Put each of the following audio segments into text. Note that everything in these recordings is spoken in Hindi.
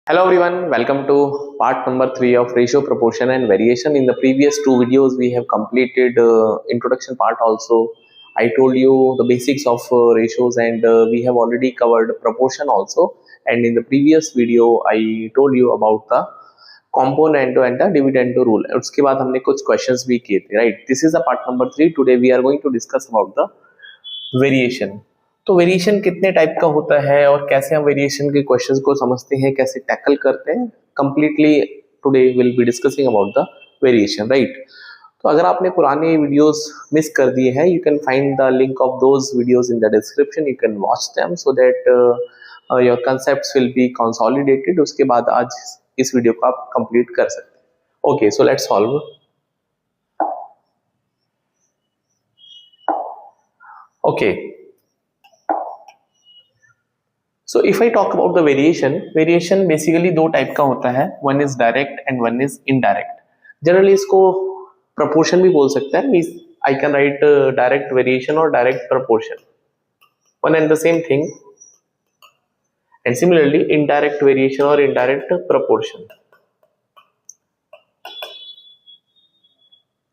Hello everyone, welcome to part number 3 of ratio, proportion and variation. In the previous two videos we have completed introduction part also. I told you the basics of ratios and we have already covered proportion also. And in the previous video I told you about the component and the dividend rule. उसके बाद हमने कुछ questions भी किए थे, right? This is the part number 3. Today we are going to discuss about the variation. तो वेरिएशन कितने टाइप का होता है और कैसे हम वेरिएशन के क्वेश्चंस को समझते हैं, कैसे टैकल करते हैं, completely today will be discussing about the variation, right? तो अगर आपने पुराने वीडियोस मिस कर दिए हैं, you can find the link of those videos in the description. You can watch them so that your concepts will be consolidated. उसके बाद आज इस वीडियो को आप कंप्लीट कर सकते हैं. Okay, so let's solve. Okay, so if I talk about the variation basically दो टाइप का होता है. one is direct and one is indirect. Generally इसको proportion भी बोल सकते हैं. I can write direct variation or direct proportion, one and the same thing. And similarly indirect variation or indirect proportion.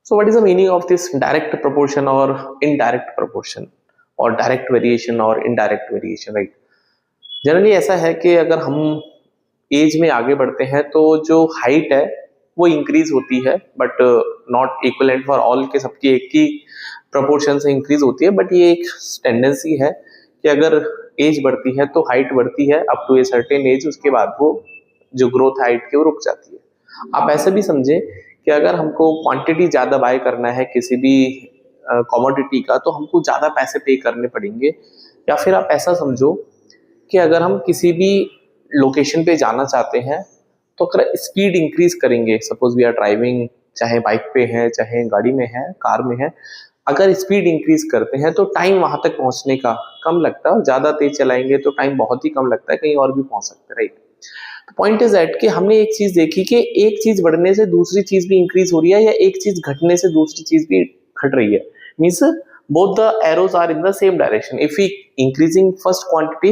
So what is the meaning of this direct proportion or indirect proportion, or direct variation or indirect variation, right? Generally ऐसा है कि अगर हम एज में आगे बढ़ते हैं तो जो हाइट है वो इंक्रीज होती है, but not equivalent for all, के सबकी एक ही प्रोपोर्शन से इंक्रीज होती है. बट ये एक टेंडेंसी है कि अगर एज बढ़ती है तो हाइट बढ़ती है up to a certain age. उसके बाद वो जो ग्रोथ हाइट की वो रुक जाती है. आप ऐसे भी समझे कि अगर हमको क्वांटिटी ज़्यादा बाय करना है किसी भी कमोडिटी का तो हमको ज़्यादा पैसे पे करने पड़ेंगे. या फिर आप ऐसा समझो कि अगर हम किसी भी लोकेशन पे जाना चाहते हैं तो अगर स्पीड इंक्रीज करेंगे, सपोज वी आर ड्राइविंग, चाहे बाइक पे है, चाहे गाड़ी में है, कार में है, अगर स्पीड इंक्रीज करते हैं तो टाइम वहां तक पहुंचने का कम लगता है. ज्यादा तेज चलाएंगे तो टाइम बहुत ही कम लगता है, कहीं और भी पहुंच सकते हैं, राइट? पॉइंट इज दैट कि हमने एक चीज देखी कि एक चीज बढ़ने से दूसरी चीज भी इंक्रीज हो रही है, या एक चीज घटने से दूसरी चीज भी घट रही है. Means both the arrows are in the same direction. If we increasing first quantity,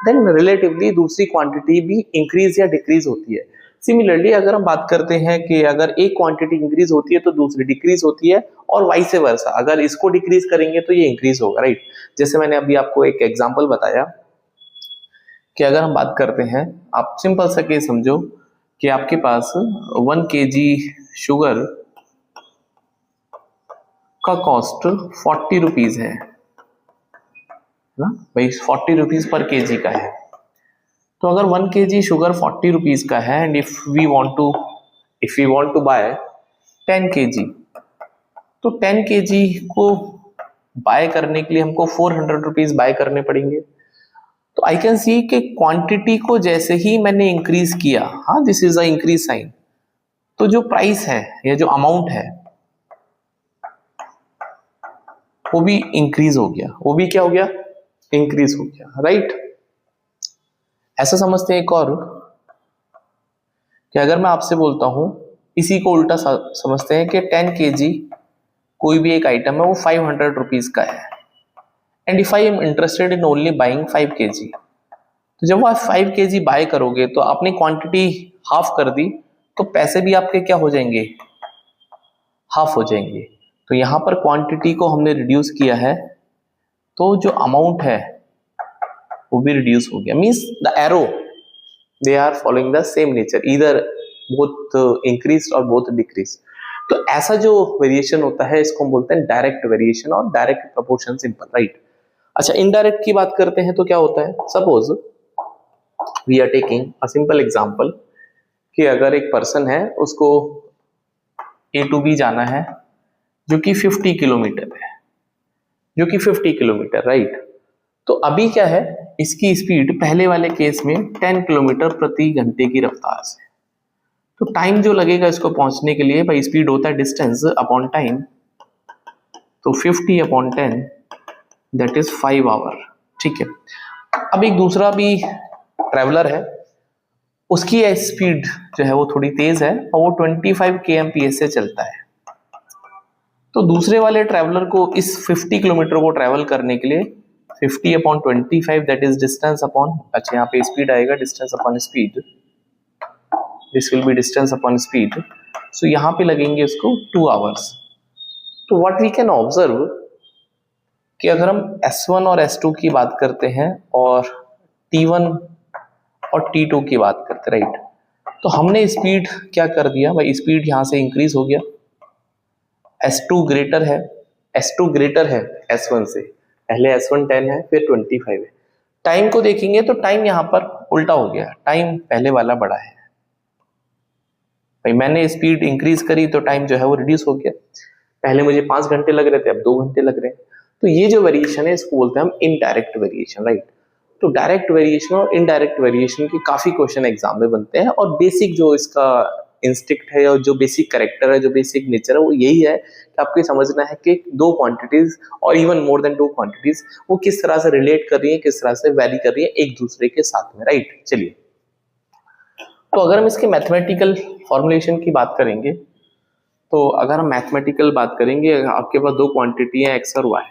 then relatively दूसरी quantity भी increase या decrease होती है. Similarly अगर हम बात करते हैं कि अगर एक quantity increase होती है तो दूसरी decrease होती है, और vice versa, अगर इसको decrease करेंगे तो ये increase होगा, राइट? जैसे मैंने अभी आपको एक एग्जाम्पल बताया कि अगर हम बात करते हैं, आप सिंपल सा केस समझो कि आपके पास 1 kg शुगर का कॉस्ट 40 रुपीज है ना भाई, 40 रुपीज पर केजी का है. तो अगर 1 kg शुगर 40 रुपीज का है, and if we want to buy 10 kg, तो 10 kg को बाय करने के लिए हमको 400 रुपीज बाय करने पड़ेंगे. तो आई कैन सी कि क्वांटिटी को जैसे ही मैंने इंक्रीज किया, हाँ, this is a increase sign, तो जो प्राइस है या जो अमाउंट है वो भी इंक्रीज हो गया. वो भी क्या हो गया? इंक्रीज हो गया, राइट? ऐसा समझते हैं एक और कि अगर मैं आपसे बोलता हूं, इसी को उल्टा समझते हैं कि 10 kg कोई भी एक आइटम है वो 500 रुपीज का है, and if I am interested in only buying 5 kg, तो जब आप 5 kg बाय करोगे तो आपने क्वांटिटी हाफ कर दी, तो पैसे भी आपके क्या हो जाएंगे? हाफ हो जाएंगे. तो यहां पर क्वांटिटी को हमने रिड्यूस किया है, तो जो अमाउंट है वो भी रिड्यूस हो गया. Means the arrow they are following the same nature, इधर बोथ इंक्रीज और बोथ डिक्रीज. तो ऐसा जो वेरिएशन होता है इसको हम बोलते हैं डायरेक्ट वेरिएशन और डायरेक्ट प्रोपोर्शन, सिंपल, राइट? अच्छा, इनडायरेक्ट की बात करते हैं तो क्या होता है? Suppose we are taking a simple example कि अगर एक पर्सन है, उसको A to B जाना है जो कि 50 किलोमीटर है, जो कि 50 किलोमीटर, राइट? तो अभी क्या है, इसकी स्पीड पहले वाले केस में 10 किलोमीटर प्रति घंटे की रफ्तार से. तो टाइम जो लगेगा इसको पहुंचने के लिए, भाई स्पीड होता है डिस्टेंस अपॉन टाइम, तो 50 अपॉन 10 दैट इज 5 आवर, ठीक है? अब एक दूसरा भी ट्रेवलर है, उसकी स्पीड जो है वो थोड़ी तेज है और वो 25 kmph से चलता है. तो दूसरे वाले ट्रैवलर को इस 50 किलोमीटर को ट्रैवल करने के लिए 50 upon 25 that is distance upon, अच्छा यहाँ पे स्पीड आएगा, distance upon speed, this will be distance upon speed, so यहाँ पे लगेंगे इसको 2 आवर्स। तो व्हाट वी कैन ऑब्जर्व कि अगर हम S1 और S2 की बात करते हैं और T1 और T2 की बात करते हैं, राइट, तो हमने स्पीड क्या कर दिया भाई, स्पीड यहाँ से इंक्रीज हो गया, S2 ग्रेटर है, S2 ग्रेटर है S1 से, पहले S1 10 है फिर 25 है। टाइम को देखेंगे तो टाइम यहाँ पर उल्टा हो गया, टाइम पहले वाला बड़ा है भाई, मैंने स्पीड इंक्रीज करी तो टाइम जो है वो रिड्यूस हो गया, पहले मुझे 5 घंटे लग रहे थे अब 2 घंटे लग रहे हैं। तो ये जो वेरिएशन है इसको बोलते हैं हम इनडायरेक्ट वेरिएशन, राइट। तो डायरेक्ट वेरिएशन और इनडायरेक्ट वेरिएशन के काफी क्वेश्चन एग्जाम में बनते हैं, और बेसिक जो इसका इंस्टिक्ट है और जो बेसिक कैरेक्टर है, जो बेसिक नेचर है, वो यही है कि आपको समझना है कि दो क्वांटिटीज और इवन मोर देन 2 क्वांटिटीज वो किस तरह से रिलेट कर रही है, किस तरह से वैरी कर रही है एक दूसरे के साथ में, राइट। चलिए, तो अगर हम इसके मैथमेटिकल फॉर्मुलेशन की बात करेंगे, तो अगर हम मैथमेटिकल बात करेंगे, आपके पास 2 क्वांटिटी है x और y,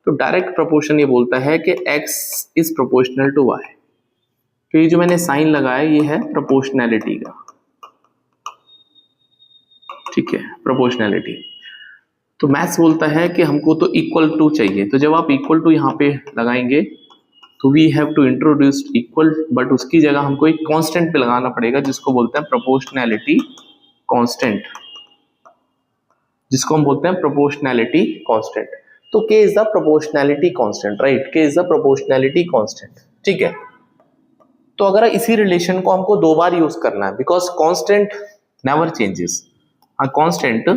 तो डायरेक्ट प्रोपोर्शन ये बोलता है कि x is proportional to y। तो ये जो मैंने साइन लगाया ये है प्रोपोर्शनैलिटी का, ठीक है, प्रोपोर्शनैलिटी। तो मैथ्स बोलता है कि हमको तो इक्वल टू चाहिए, तो जब आप इक्वल टू यहाँ पे लगाएंगे तो we have to introduce equal, but उसकी जगह हमको एक कांस्टेंट पे लगाना पड़ेगा जिसको बोलते हैं प्रोपोर्शनैलिटी कांस्टेंट, जिसको हम बोलते हैं प्रोपोर्शनैलिटी कांस्टेंट। तो K is the proportionality constant, right, K is the proportionality constant, ठीक है। तो अगर इसी रिलेशन को हमको 2 बार यूज करना है, because constant never changes, constant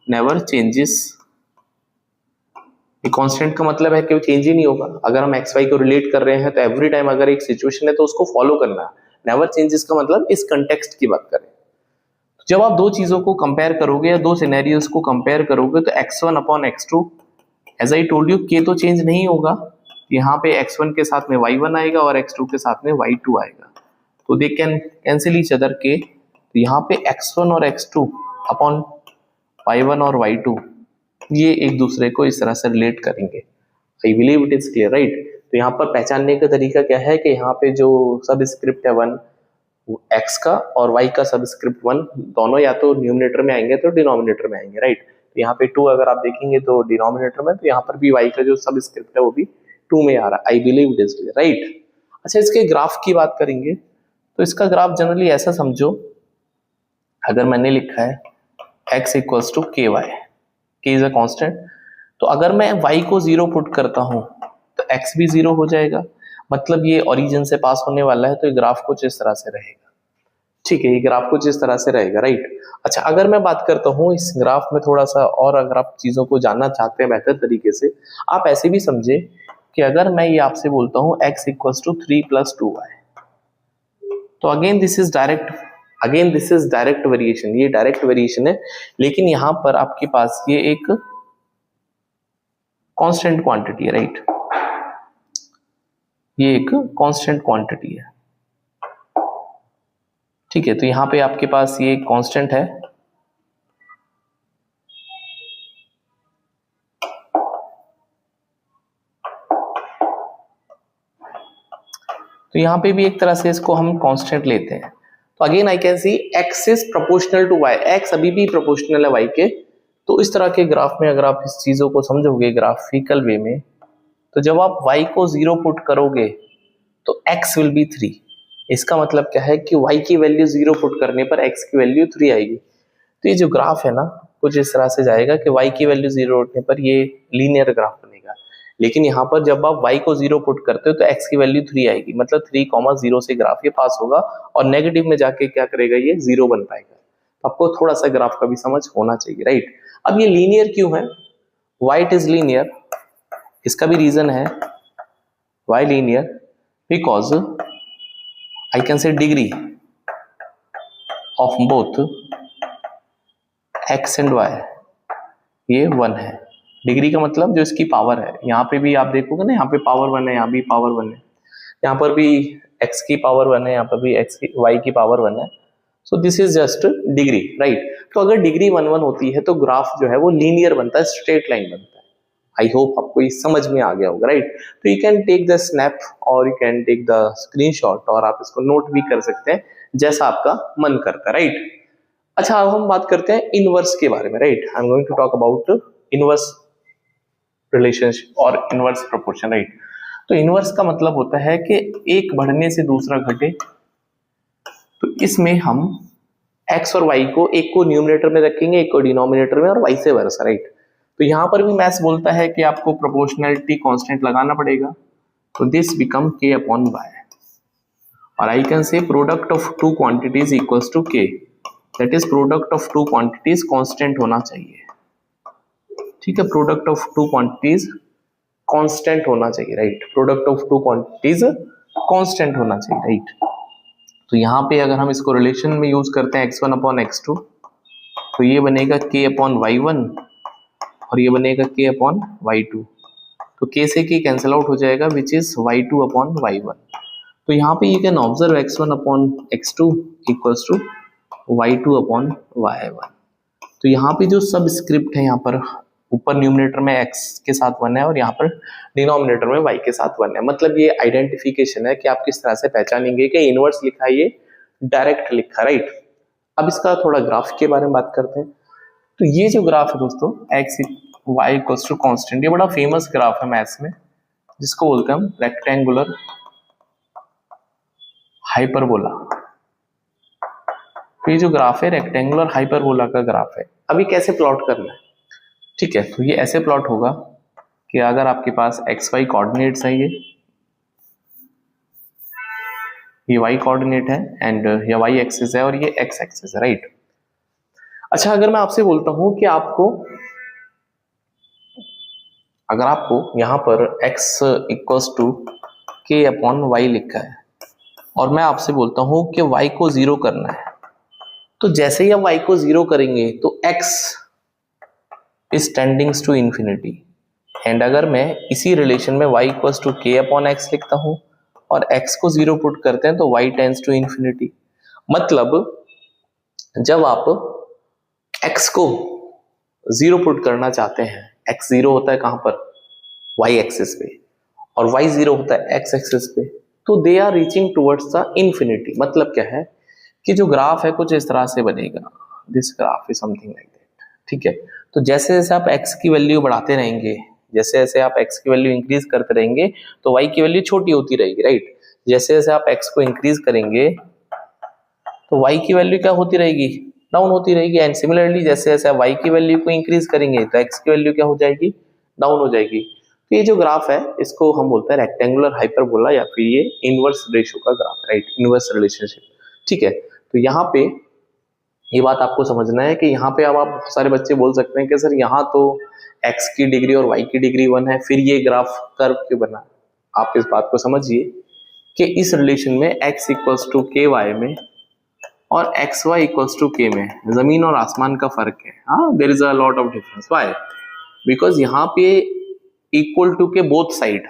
never changes, constant का मतलब है कि वो चेंज ही नहीं होगा। अगर हम एक्स वाई को रिलेट कर रहे हैं तो एवरी टाइम अगर एक सिचुएशन है तो उसको फॉलो करना है, नेवर चेंजेस का मतलब इस कंटेक्स्ट की बात करें। जब आप 2 चीजों को कंपेयर करोगे या 2 सिनेरियोस को कंपेयर करोगे तो x1 upon x2, as I told you, k तो चेंज नहीं होगा, यहाँ पे x1 के साथ में y1 आएगा और x2 के साथ में y2 आएगा, तो they can cancel each other k। तो यहाँ पे x1 और x2 अपॉन y1 और y2 ये एक दूसरे को इस तरह से रिलेट करेंगे। आई believe it is clear, right. तो यहाँ पर पहचानने का तरीका क्या है कि यहाँ पे जो सबस्क्रिप्ट है 1 x का और y का सबस्क्रिप्ट 1 दोनों या तो न्यूमरेटर में आएंगे तो डिनोमिनेटर में आएंगे, राइट। तो यहाँ पे 2 अगर आप देखेंगे तो डिनोमिनेटर में, तो यहाँ पर भी y का जो सबस्क्रिप्ट है वो भी 2 में आ रहा है। I believe it is clear, right. अच्छा, इसके ग्राफ की बात करेंगे तो इसका ग्राफ जनरली ऐसा समझो, अगर मैंने लिखा है x equals to ky, k is a constant, तो अगर मैं y को 0 पुट करता हूं तो x भी 0 हो जाएगा, मतलब ये ओरिजिन से पास होने वाला है, तो ये ग्राफ कुछ इस तरह से रहेगा, ठीक है, ये ग्राफ कुछ इस तरह से रहेगा, राइट। अच्छा, अगर मैं बात करता हूं इस ग्राफ में थोड़ा सा और, अगर आप चीजों को जानना चाहते हैं बेहतर तरीके से, आप ऐसे भी समझे कि अगर मैं ये आपसे बोलता हूं x equals to 3 plus 2y, तो again this is direct variation, ये डायरेक्ट वेरिएशन है, लेकिन यहां पर आपके पास ये एक कांस्टेंट क्वांटिटी है, राइट, ये एक कांस्टेंट क्वांटिटी है, ठीक है। तो यहां पे आपके पास ये कांस्टेंट है, तो यहां पे भी एक तरह से इसको हम कांस्टेंट लेते हैं। तो again I can see x is proportional to y, x अभी भी प्रोपोर्शनल है y के। तो इस तरह के ग्राफ में अगर आप इस चीजों को समझोगे ग्राफिकल वे में, तो जब आप y को 0 पुट करोगे तो x विल बी 3। इसका मतलब क्या है कि y की वैल्यू 0 पुट करने पर x की वैल्यू 3 आएगी। तो ये जो ग्राफ है ना कुछ इस तरह से जाएगा कि y की वैल्यू 0 रखने पर ये लीनियर ग्राफ बनेगा, लेकिन यहाँ पर जब आप y को 0 पुट करते हो तो x की वैल्यू 3 आएगी, मतलब 3,0 से ग्राफ ये पास होगा और नेगेटिव में जाके क्या करेगा, ये 0 बन पाएगा। तो आपको थोड़ा सा ग्राफ का भी समझ होना चाहिए, राइट। अब ये लीनियर क्यों है, why it is linear, इसका भी रीजन है, why linear, because I can say degree of both x and y ये 1 है। डिग्री का मतलब जो इसकी पावर है, यहाँ पे भी आप देखोगे ना, यहाँ पे पावर 1 है, यहाँ भी पावर 1 है, यहाँ पर भी x की पावर 1 है, यहाँ पर भी y की पावर 1 है। So this is just degree, right. तो अगर डिग्री 1 होती है तो ग्राफ जो है वो लीनियर बनता है, स्ट्रेट लाइन बनता है। आई होप आपको ये समझ में आ गया होगा, राइट। तो you can take the snap और you can take the screenshot और आप इसको नोट भी कर सकते हैं जैसा आपका मन करता है, राइट। अच्छा, अब हम बात करते हैं इनवर्स के बारे में, right. I am going to talk about inverse relationship और इनवर्स प्रोपोर्शन, राइट। तो इनवर्स का मतलब होता है कि एक बढ़ने से दूसरा घटे। तो इसमें हम एक्स और वाई को, एक को न्यूमरेटर में रखेंगे, एक को डिनोमिनेटर में, और वाई से वर्सा, राइट। तो यहां पर भी मैथ्स बोलता है कि आपको प्रोपोर्शनलिटी कांस्टेंट लगाना पड़ेगा। तो this become k upon y, और I can say product of two quantities equals to k, that is product of two quantities constant होना चाहिए, ठीक है। Product of two quantities constant होना चाहिए, right. Product of two quantities constant होना चाहिए, राइट। तो यहाँ पे अगर हम इसको रिलेशन में यूज करते हैं x1 अपॉन x2, तो ये बनेगा k अपॉन y1 और ये बनेगा k अपॉन y2। तो k से k कैंसिल आउट हो जाएगा, which is y2 upon y1। तो यहाँ पे you can observe x1 upon x2 equals to y2 upon y1। तो यहाँ पे जो सब स्क्रिप्ट है, यहाँ पर ऊपर न्यूमरेटर में x के साथ 1 है और यहाँ पर डिनोमिनेटर में y के साथ 1 है। मतलब ये आइडेंटिफिकेशन है कि आप किस तरह से पहचानेंगे कि इनवर्स लिखा है, ये डायरेक्ट लिखा, राइट। अब इसका थोड़ा ग्राफ के बारे में बात करते हैं। तो ये जो ग्राफ है दोस्तों, x y equals to constant, ये बड़ा फेमस ग्राफ है मैथ्स में, जिसको बोलते हैं हम रेक्टेंगुलर हाइपरबोला। तो ये जो ग्राफ है रेक्टेंगुलर हाइपरबोला का ग्राफ है। अभी कैसे प्लॉट करना है, ठीक है। तो ये ऐसे प्लॉट होगा कि अगर आपके पास एक्स वाई कोऑर्डिनेट्स है, ये वाई कोऑर्डिनेट है एंड ये वाई एक्सिस है और ये एक्स एक्सिस है, राइट। अच्छा, अगर मैं आपसे बोलता हूं कि अगर आपको यहां पर x equals to k upon Y लिखा है और मैं आपसे बोलता हूं कि y को 0 करना है, तो जैसे ही हम y को 0 करेंगे तो x is tendings to infinity. And अगर मैं इसी रिलेशन में y equals to k upon x लिखता हूं और x को 0 पुट करते हैं तो y टेंड्स टू इंफिनिटी। मतलब जब आप x को 0 पुट करना चाहते हैं, x 0 होता है कहां पर, y एक्सिस पे, और y 0 होता है x एक्सिस पे, तो they are reaching towards the infinity. मतलब क्या है कि जो ग्राफ है कुछ इस तरह से बनेगा, this graph is something like that, ठीक है। तो जैसे जैसे आप x की वैल्यू बढ़ाते रहेंगे, जैसे जैसे आप x की वैल्यू इंक्रीज करते रहेंगे तो y की वैल्यू छोटी होती रहेगी, राइट। जैसे जैसे आप x को इंक्रीज करेंगे तो y की वैल्यू क्या होती रहेगी, डाउन होती रहेगी। एंड सिमिलरली जैसे जैसे आप y की वैल्यू को इंक्रीज करेंगे तो x की वैल्यू क्या हो जाएगी, डाउन हो जाएगी। तो ये जो ग्राफ है इसको हम बोलते हैं रेक्टेंगुलर हाइपरबोला या फिर ये इनवर्स रेशियो का ग्राफ, राइट, इनवर्स रिलेशनशिप, ठीक है। तो यहाँ पे ये बात आपको समझना है कि यहाँ पे अब आप बहुत सारे बच्चे बोल सकते हैं कि सर यहाँ तो x की डिग्री और y की डिग्री 1 है, फिर ये ग्राफ कर्व क्यों बना। आप इस बात को समझिए कि इस रिलेशन में x equals to K Y में और एक्स वाई इक्वल्स टू के में जमीन और आसमान का फर्क है। हाँ, there is a lot of difference. Why? Because यहाँ पे इक्वल टू के बोथ साइड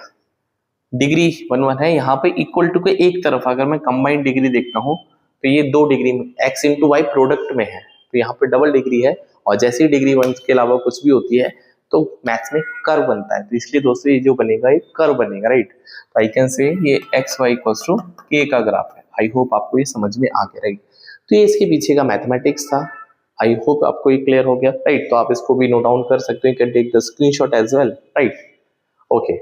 डिग्री 1 है, यहाँ पे इक्वल टू के एक तरफ अगर मैं कंबाइंड डिग्री देखता हूँ तो ये 2 डिग्री में x इंटू वाई प्रोडक्ट में है, तो यहाँ पे डबल डिग्री है। और जैसे ही डिग्री 1 के अलावा कुछ भी होती है तो मैथ्स में कर्व बनता है। तो इसलिए दोस्तों ये जो बनेगा ये कर्व बनेगा, राइट। तो आई कैन से ये एक्स वाई इक्वल्स टू के का ग्राफ है। आई होप आपको ये समझ में आ गया, राइट। तो ये इसके पीछे का मैथमेटिक्स था। आई होप आपको ये क्लियर हो गया, राइट। तो आप इसको भी नोट डाउन कर सकते हैं, can take the screenshot as well, right. Okay,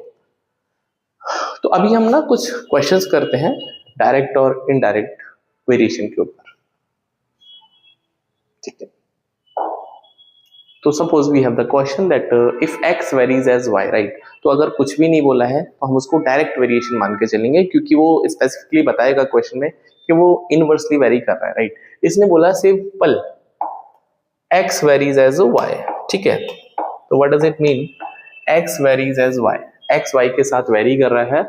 तो अभी हम ना कुछ क्वेश्चंस करते हैं डायरेक्ट और इनडायरेक्ट वेरिएशन के ऊपर, ठीक है। तो suppose we have the question that if x varies as y, right. तो अगर कुछ भी नहीं बोला है तो हम उसको डायरेक्ट वेरिएशन मान के चलेंगे, क्योंकि वो स्पेसिफिकली बताएगा क्वेश्चन में कि वो इनवर्सली वेरी कर रहा है, राइट। इसने बोला simple x varies as y, ठीक है। तो what does it mean, x varies as y, x y के साथ वेरी कर रहा है।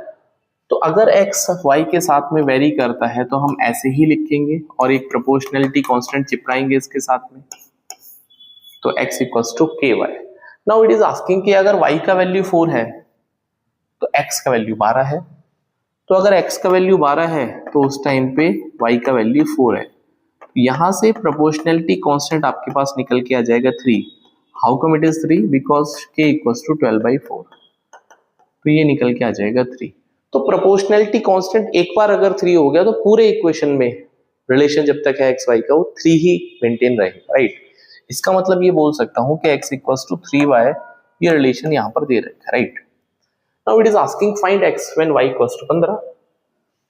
तो अगर x y के साथ में वेरी करता है तो हम ऐसे ही लिखेंगे और एक प्रोपोर्शनलिटी कांस्टेंट चिपकाएंगे इसके साथ में, तो x equals to K Y. Now it is asking कि अगर y का वैल्यू 4 है तो x का वैल्यू 12 है। तो अगर x का वैल्यू 12 है तो उस टाइम पे y का वैल्यू 4 है। यहां से प्रोपोर्शनलिटी कांस्टेंट आपके पास निकल के आ जाएगा 3। How come it is 3, because k equals to 12/4, तो ये निकल के आ जाएगा 3। तो प्रोपोर्शनलिटी कांस्टेंट एक बार अगर 3 हो गया तो पूरे इक्वेशन में रिलेशन जब तक है एक्स वाई का वो 3 ही मेंटेन रहेगा, राइट। इसका मतलब ये बोल सकता हूं कि x इक्वल्स टू 3y, ये रिलेशन यहां पर दे रखा है, right. Now it is asking find x when y equals to 15।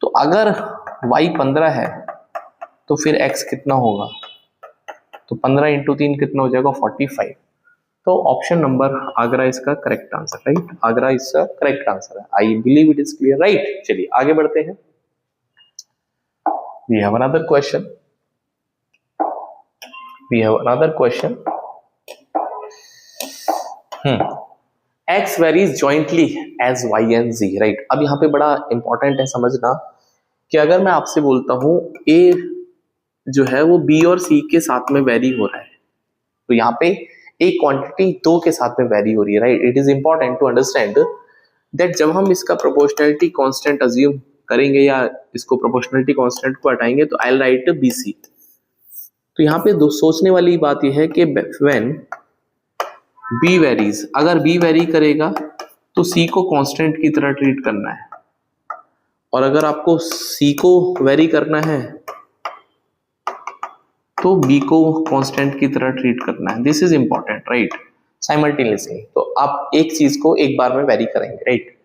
तो अगर y 15 है तो फिर x कितना होगा, तो 15 इंटू 3 कितना हो जाएगा 45। तो ऑप्शन नंबर आगरा इसका करेक्ट आंसर, राइट। आगरा इसका करेक्ट आंसर है। I believe it is clear, right. चलिए आगे बढ़ते हैं। We have another question. X varies jointly as y and z, right? अब यहाँ पे बड़ा इंपॉर्टेंट है समझना कि अगर मैं आपसे बोलता हूं A जो है वो B और C के साथ में वेरी हो रहा है, तो यहाँ पे एक क्वांटिटी 2 के साथ में वेरी हो रही है, right. It is important to understand that जब हम इसका प्रोपोर्शनैलिटी कांस्टेंट अज्यूम करेंगे या इसको प्रोपोर्शनलिटी कांस्टेंट को हटाएंगे तो आई विल राइट BC। तो यहाँ पे दो सोचने वाली बात यह है कि व्हेन B वेरीज, अगर B वेरी करेगा तो C को कांस्टेंट की तरह ट्रीट करना है, और अगर आपको C को वेरी करना है तो B को कांस्टेंट की तरह ट्रीट करना है। This is important, right, simultaneously. तो आप एक चीज को एक बार में वेरी करेंगे, राइट।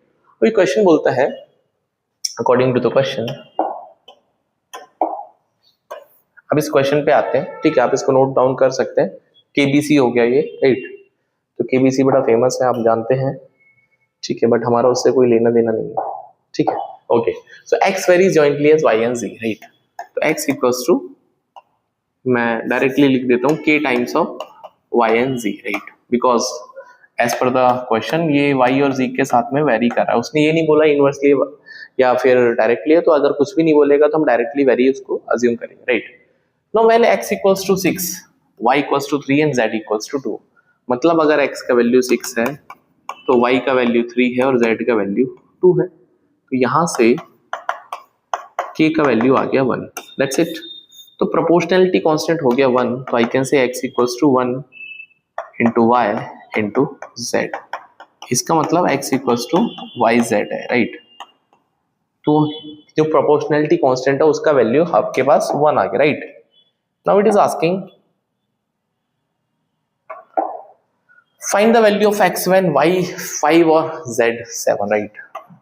कोई क्वेश्चन बोलता है अकॉर्डिंग टू द क्वेश्चन, अब इस क्वेश्चन पे आते हैं, ठीक है। आप इसको नोट डाउन कर सकते हैं। KBC हो गया ये, राइट। तो KBC बड़ा फेमस है, आप जानते हैं, ठीक है, बट हमारा उससे कोई लेना देना नहीं है, ठीक है। Okay, so x varies jointly as y and z, right. तो x इक्वल्स टू, मैं डायरेक्टली लिख देता हूँ k times of y and z, right, because as per the question ये y और z के साथ में वेरी कर रहा है। उसने ये नहीं बोला इनवर्सली या फिर डायरेक्टली है, तो अगर कुछ भी नहीं बोलेगा तो हम डायरेक्टली वेरी उसको अज्यूम करेंगे, right. Now when x equals to 6, y equals to 3 and z equals to 2, मतलब अगर x का वैल्यू 6 है तो y का वैल्यू 3 है और z का वैल्यू 2 है, तो यहां से k का वैल्यू आ गया 1, दैट्स इट। तो प्रोपोर्शनैलिटी कांस्टेंट हो गया 1, तो I can say x equals to 1 into y into z। इसका मतलब x इक्वल्स टू yz है, राइट। तो जो प्रोपोर्शनैलिटी कांस्टेंट है उसका वैल्यू आपके पास 1 आ गया, right. Now it is asking find the value of x when y 5 और z 7, राइट।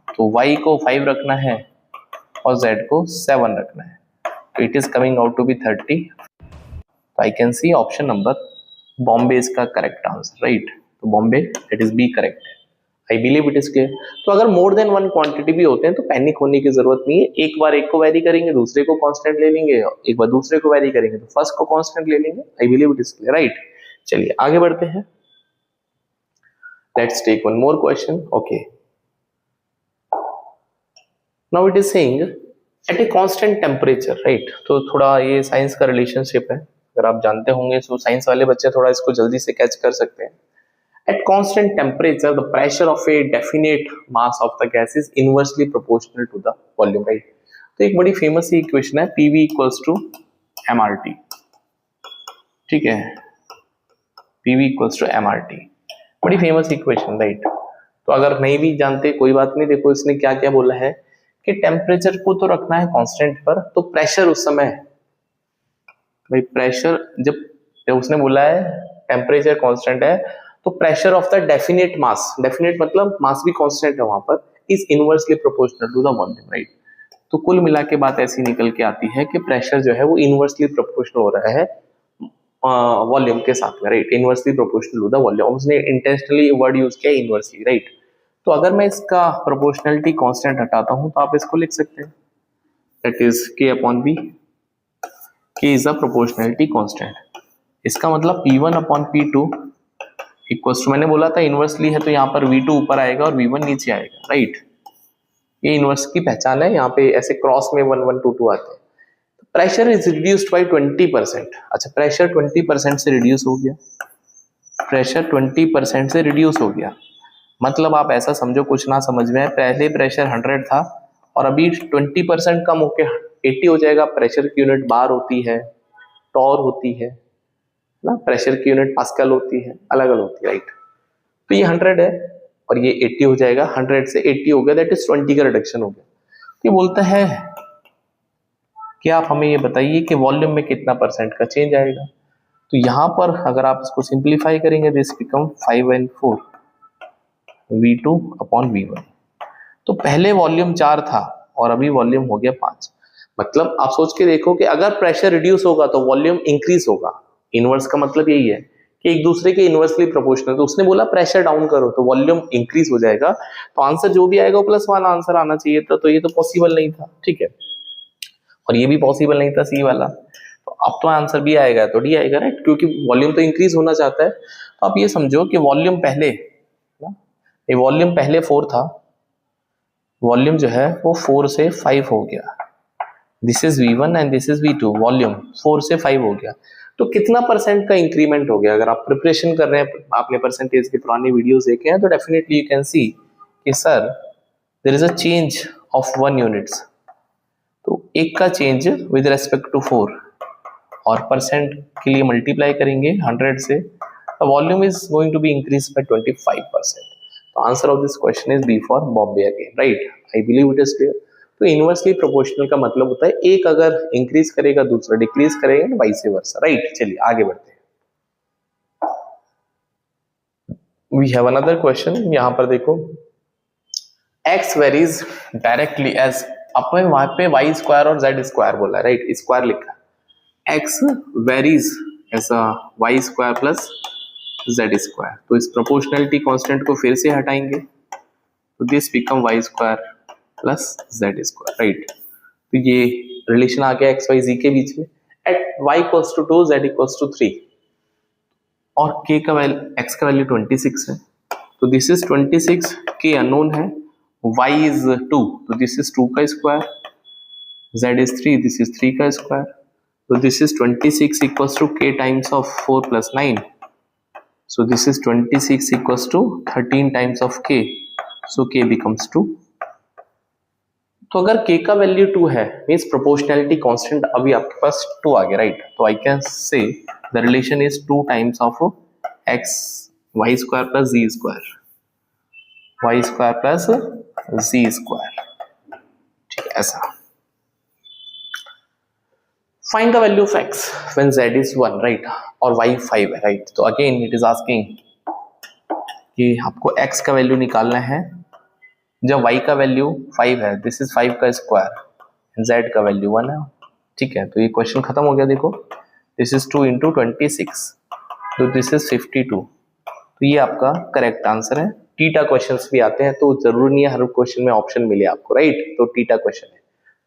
तो y को 5 रखना है और z को 7 रखना है, तो it is coming out to be 30। तो I can see option number Bombay इसका करेक्ट आंसर, राइट। तो Bombay it is B correct है। I believe it is clear. तो अगर मोर देन 1 क्वांटिटी भी होते हैं तो पैनिक होने की जरूरत नहीं है। एक बार एक को वेरी करेंगे, दूसरे को कांस्टेंट ले लेंगे, एक बार दूसरे को वेरी करेंगे तो फर्स्ट को कांस्टेंट ले लेंगे। I believe it is clear, right. चलिए आगे बढ़ते हैं। Let's take one more question. Okay, now it is saying at a constant temperature, right. तो थोड़ा ये साइंस का रिलेशनशिप है, अगर आप जानते होंगे तो साइंस वाले बच्चे थोड़ा इसको जल्दी से कैच कर सकते हैं। At constant temperature, the pressure of a definite mass of the gas is inversely proportional to the volume, right? तो एक बड़ी फेमस सी इक्वेशन है PV equals to MRT, ठीक है। PV equals to MRT, बड़ी फेमस इक्वेशन, राइट। तो अगर नहीं भी जानते कोई बात नहीं, देखो इसने क्या क्या बोला है कि टेम्परेचर को तो रखना है कांस्टेंट पर, तो प्रेशर उस समय, भाई प्रेशर जब उसने बोला है टेम्परेचर कांस्टेंट है तो pressure of the definite mass, definite मतलब मास भी कांस्टेंट है वहां पर, is inversely proportional to the volume, right. तो कुल मिला के बात ऐसी निकल के आती है कि प्रेशर जो है वो इनवर्सली प्रोपोर्शनल हो रहा है वॉल्यूम के साथ में, right. Inversely proportional to the volume, उसने इंटेंशनली वर्ड यूज किया इनवर्सली, राइट। तो अगर मैं इसका प्रोपोर्शनलिटी कांस्टेंट हटाता हूं तो आप इसको लिख सकते हैं that is K upon B। K is the proportionality constant. इसका मतलब P1 upon P2 equals to, मैंने बोला था इनवर्सली है तो यहाँ पर V2 ऊपर आएगा और V1 नीचे आएगा, राइट। ये इनवर्स की पहचान है, यहाँ पे ऐसे क्रॉस में 1 1 2 2 आते हैं। Pressure is reduced by 20%। अच्छा, प्रेशर 20% से रिड्यूस हो गया, प्रेशर 20% से रिड्यूस हो गया, मतलब आप ऐसा समझो, कुछ ना समझ में, पहले प्रेशर 100 था और अभी 20% कम होके 80 हो जाएगा। प्रेशर की यूनिट बार होती है, टॉर होती है ना, प्रेशर की यूनिट पास्कल होती है, अलग अलग होती है, राइट। तो ये 100 है और ये 80 हो जाएगा, 100 से 80 हो गया, दैट इज 20 का रिडक्शन हो गया। ये बोलता है कि आप हमें ये बताइए कि वॉल्यूम में कितना % का चेंज आएगा। तो यहाँ पर अगर आप इसको सिंप्लीफाई करेंगे, this become 5n4 V2 upon V1। तो पहले वॉल्यूम 4 था और अभी वॉल्यूम हो गया 5। मतलब आप सोच के देखो कि अगर प्रेशर रिड्यूस होगा तो वॉल्यूम इंक्रीज होगा। इनवर्स का मतलब यही है कि एक दूसरे के इनवर्सली प्रोपोर्शनल। तो उसने बोला प्रेशर डाउन करो तो वॉल्यूम इंक्रीज हो जाएगा, तो आंसर जो भी आएगा +1 आंसर आना चाहिए था। तो ये तो पॉसिबल नहीं था, ठीक है, और ये भी पॉसिबल नहीं था सी वाला। तो अब तो आंसर भी आएगा तो डी आएगा, राइट, क्योंकि वॉल्यूम तो इंक्रीज होना चाहता है। तो आप ये समझो कि वॉल्यूम पहले ना, ये वॉल्यूम पहले 4 था, वॉल्यूम जो है वो 4 से 5 हो गया। This is V1 and this is V2। Volume 4 से 5 हो गया, तो कितना % का इंक्रीमेंट हो गया? अगर आप प्रिपरेशन कर रहे हैं, आपने परसेंटेज की पुरानी वीडियोस देखे हैं, तो डेफिनेटली यू कैन सी कि sir there is a change of 1 units. तो एक का चेंज विद रेस्पेक्ट टू 4 और % के लिए मल्टीप्लाई करेंगे 100 से, the volume is going to be increase by 25%। तो answer of this question is B for Bombay again, right. I believe it is clear. तो इनवर्सली प्रोपोर्शनल का मतलब होता है एक अगर इंक्रीज करेगा दूसरा डिक्रीज करेगा, वाइस वर्सा, राइट। चलिए आगे बढ़ते हैं। We have another question. यहां पर देखो, x वेरीज डायरेक्टली एज, अपन वहां पे y स्क्वायर और z स्क्वायर बोला है, राइट, स्क्वायर लिखा है। x varies as a y square plus z square. तो इस प्रोपोर्शनलिटी कांस्टेंट को फिर से हटाएंगे, तो this become y square plus z square, right. तो ये रिलेशन आ गया x y z के बीच में। At y equals to 2 z equals to 3 और k का वैल्यू, x का वैल्यू 26 है, तो दिस इज 26, k अननोन है, y इज 2, तो दिस इज 2 का square, z is 3, this is 3 का स्क्वायर, तो this is 26 equals to k times of 4 plus 9, so this is 26 equals to 13 times of k, so k becomes 2। तो अगर k का वैल्यू 2 है मींस प्रोपोर्शनैलिटी कांस्टेंट अभी आपके पास 2 आ गया, राइट। तो आई कैन से the relation is 2 times of x y square plus z square, y square plus z square, ठीक है, ऐसा। Find the value of x when z is 1, right, और y 5 है, राइट। तो अगेन इट इज आस्किंग कि आपको x का वैल्यू निकालना है जब y का वैल्यू 5 है, दिस इज 5 का स्क्वायर, z का वैल्यू 1 है, ठीक है। तो ये क्वेश्चन खत्म हो गया। देखो दिस इज 2 इंटू 26, तो दिस इज 52। तो ये आपका करेक्ट आंसर है। टीटा क्वेश्चंस भी आते हैं, तो जरूरी नहीं है हर क्वेश्चन में ऑप्शन मिले आपको, राइट। तो टीटा क्वेश्चन है,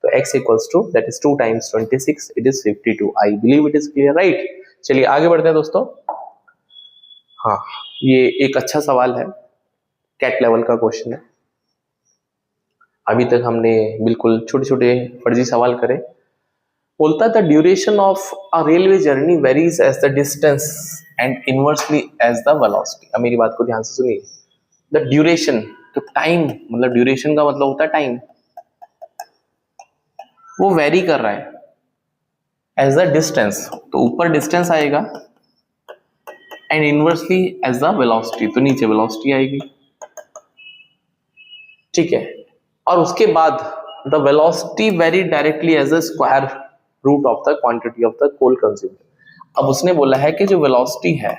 तो x equals to that is 2 times 26, it is 52। I believe it is clear, right. चलिए आगे बढ़ते हैं दोस्तों। हाँ, ये एक अच्छा सवाल है, कैट लेवल का क्वेश्चन है। अभी तक हमने बिल्कुल छोटे छोटे फर्जी सवाल करे। बोलता है the duration of a railway journey varies as the distance and inversely as the velocity. अब मेरी बात को ध्यान से सुनिए। द ड्यूरेशन, तो टाइम, मतलब ड्यूरेशन का मतलब होता है टाइम, वो वेरी कर रहा है एज द डिस्टेंस, तो ऊपर डिस्टेंस आएगा, and inversely as the velocity, तो नीचे वेलोसिटी आएगी, ठीक है। और उसके बाद the velocity vary directly as a square root of the quantity of the coal consumed. अब उसने बोला है कि जो वेलोसिटी है,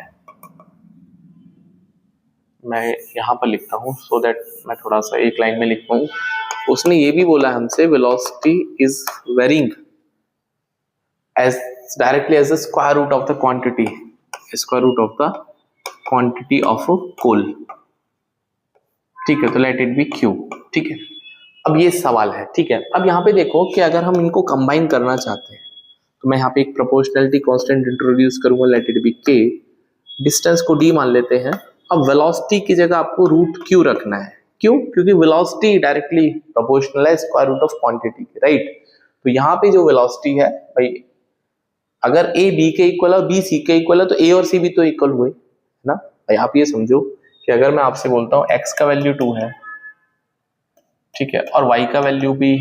मैं यहां पर लिखता हूं सो दैट मैं थोड़ा सा एक लाइन में लिख पाऊं। उसने ये भी बोला हमसे velocity is varying as directly as the square root of the quantity, square root of the quantity of coal, ठीक है। तो लेट इट बी क्यू, ठीक है। अब ये सवाल है, ठीक है। अब यहाँ पे देखो कि अगर हम इनको कंबाइन करना चाहते हैं, तो मैं यहाँ पे एक प्रोपोर्शनलिटी कांस्टेंट इंट्रोड्यूस करूंगा, लेट इट बी के, डिस्टेंस को डी मान लेते हैं। अब वेलोसिटी की जगह आपको रूट क्यू रखना है, क्यों? क्योंकि वेलोसिटी डायरेक्टली प्रोपोर्शनल है स्क्वायर रूट ऑफ क्वांटिटी के, राइट। तो यहाँ पे जो वेलोसिटी है भाई, अगर ए बी के इक्वल है और बी सी के इक्वल है, तो ए और सी भी तो इक्वल हुए ना भाई। आप ये समझो कि अगर मैं आपसे बोलता हूँ x का वैल्यू 2 है, ठीक है, और y का वैल्यू भी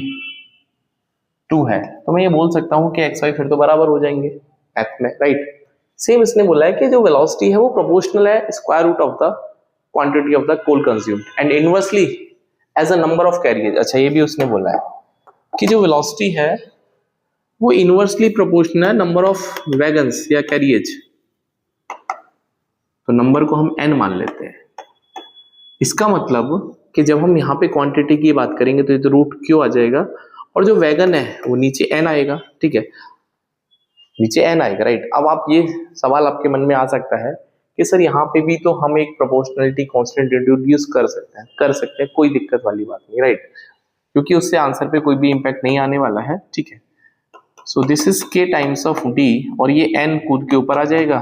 2 है, तो मैं ये बोल सकता हूँ कि x y फिर तो बराबर हो जाएंगे मैथ में, राइट। सेम इसने बोला है कि जो वेलोसिटी है वो प्रोपोर्शनल है square root of the quantity of the coal consumed and inversely as a number of carriers. अच्छा, ये भी उसने बोला है कि जो वेलोसिटी है वो इनवर्सली प्रोपोर्शनल है नंबर ऑफ वैगन्स या कैरियज, तो नंबर को हम n मान लेते हैं। इसका मतलब कि जब हम यहाँ पे क्वांटिटी की बात करेंगे तो ये तो रूट क्यू आ जाएगा, और जो वैगन है वो नीचे n आएगा, ठीक है, नीचे n आएगा, राइट। अब आप ये सवाल आपके मन में आ सकता है कि सर यहाँ पे भी तो हम एक प्रोपोर्शनलिटी कांस्टेंट इंट्रोड्यूस कर सकते हैं, कोई दिक्कत वाली बात नहीं, राइट, क्योंकि उससे आंसर पे कोई भी इंपैक्ट नहीं आने वाला है, ठीक है। So this is k times of d, और ये n कूद के ऊपर आ जाएगा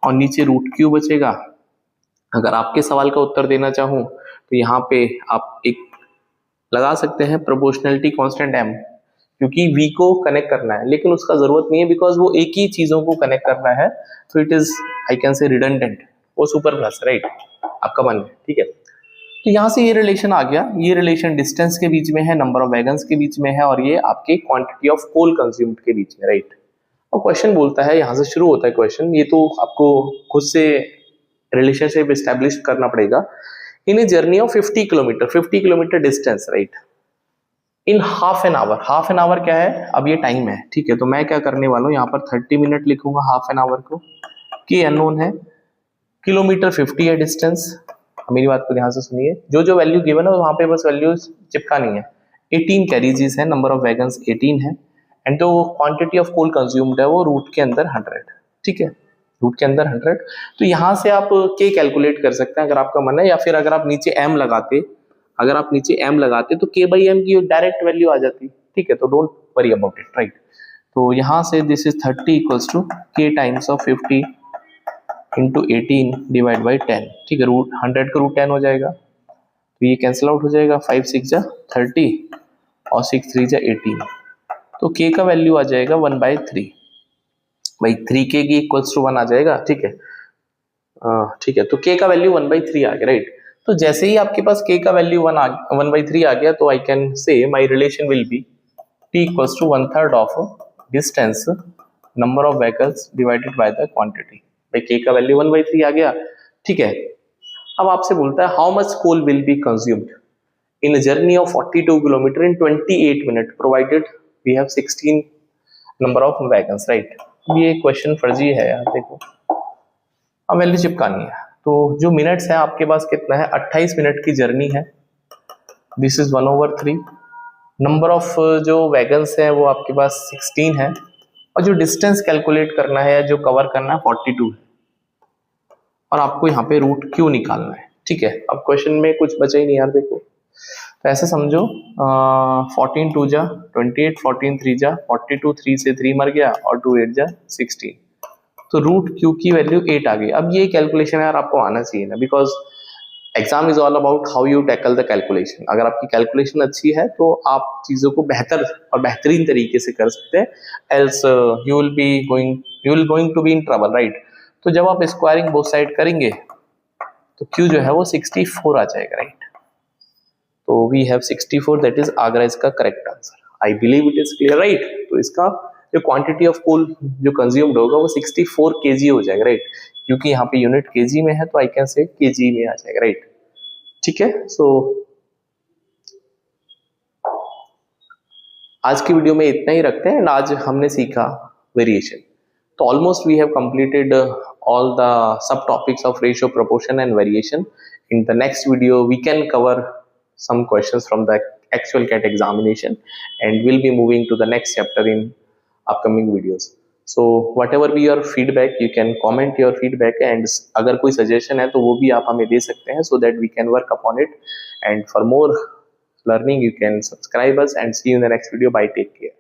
और नीचे रूट क्यू बचेगा। अगर आपके सवाल का उत्तर देना चाहूँ तो यहाँ पे आप एक लगा सकते हैं प्रोपोर्शनलिटी कांस्टेंट m, क्योंकि v को कनेक्ट करना है, लेकिन उसका जरूरत नहीं है बिकॉज वो एक ही चीजों को कनेक्ट करना है, तो इट इज आई कैन से रिडंडेंट, वो सुपर प्लस, राइट, आपका मन है, ठीक है। तो यहाँ से ये रिलेशन आ गया, ये रिलेशन डिस्टेंस के बीच में है, नंबर ऑफ वैगन्स के बीच में है, और ये आपके क्वांटिटी ऑफ कोल कंज्यूम्ड के बीच में, राइट। और क्वेश्चन बोलता है, यहाँ से शुरू होता है क्वेश्चन, ये तो आपको खुद से रिलेशनशिप एस्टेब्लिश करना पड़ेगा। In a journey of 50 kilometre distance, right, in half an hour क्या है, अब ये टाइम है, ठीक है। तो मैं क्या करने वाला हूँ, यहाँ पर 30 मिनट लिखूंगा हाफ एन आवर को, कि अननोन है, किलोमीटर 50 है डिस्टेंस। मेरी बात को ध्यान से सुनिए, जो जो वैल्यू गिवन है वहां पे बस वैल्यू चिपकानी है। 18 कैरीजीज है, नंबर ऑफ वैगन्स 18 है, एंड जो क्वांटिटी ऑफ कोल कंज्यूम्ड है वो रूट के अंदर 100, ठीक है, रूट के अंदर 100। तो यहाँ से आप के कैलकुलेट कर सकते हैं अगर आपका मन है, या फिर अगर आप नीचे m लगाते, तो k बाई एम की डायरेक्ट वैल्यू आ जाती, ठीक है, तो don't worry about it, right. तो यहाँ से this is 30 equals to k times of 50 into 18 divide by 10, ठीक है, रूट 100 का रूट 10 हो जाएगा, तो ये कैंसिल आउट हो जाएगा, 5 6 जा 30 और 6 3 जा 18, तो k का वैल्यू आ जाएगा 1/3, भाई 3k की इक्वल्स टू 1 आ जाएगा, ठीक है, ठीक है, तो k का वैल्यू 1/3 आ गया, राइट। तो जैसे ही आपके पास k का वैल्यू 1/3 आ गया, तो I can say my relation will be t equals to 1/3 of distance number of vehicles divided by the quantity, भाई k का वैल्यू 1/3 आ गया, ठीक है। अब आपसे बोलता है how much coal will be consumed in a journey of 42 kilometre इन 28 minute provided we have 16 number of wagons, right. ये क्वेश्चन फर्जी है यार, देखो अब वैल्यू चिपकानी है, तो जो मिनट्स है आपके पास कितना है, 28 मिनट की जर्नी है, दिस इज 1/3, नंबर ऑफ जो वैगन्स है वो आपके पास 16 है, और जो डिस्टेंस कैलकुलेट करना है, जो कवर करना है 42 है, और आपको यहाँ पे रूट क्यू निकालना है, ठीक है। अब क्वेश्चन में कुछ बचा ही नहीं यार, देखो, तो ऐसे समझो 14 2 जा 28, 14 3 जा 42, 3 से 3 मर गया, और 2 8 जा 16, तो रूट क्यू की वैल्यू 8 आ गई। अब ये कैलकुलेशन यार आपको आना चाहिए ना, because exam is all about how you tackle the calculation. अगर आपकी कैलकुलेशन अच्छी है तो आप चीजों को बेहतर और बेहतरीन तरीके से कर सकते हैं, else you will going to be in trouble, right. तो जब आप स्क्वायरिंग बोथ साइड करेंगे तो क्यू जो है वो 64 आ जाएगा, राइट। तो we have 64, that is Agra इसका correct answer. I believe it is clear, right. तो इसका जो क्वांटिटी ऑफ कोल जो कंज्यूम्ड होगा वो 64 kg हो जाएगा, राइट, क्योंकि यहाँ पे यूनिट kg में है, तो आई कैन से kg में आ जाएगा, राइट, ठीक है। सो आज की वीडियो में इतना ही रखते हैं, आज हमने सीखा वेरिएशन। तो almost we have completed all the subtopics of ratio, proportion and variation. In the next video we can cover some questions from the actual CAT examination, and we'll be moving to the next chapter in upcoming videos. So whatever be your feedback, you can comment your feedback, and अगर कोई suggestion है तो वो भी आप हमें दे सकते हैं, so that we can work upon it. And for more learning you can subscribe us, and see you in the next video. Bye, take care.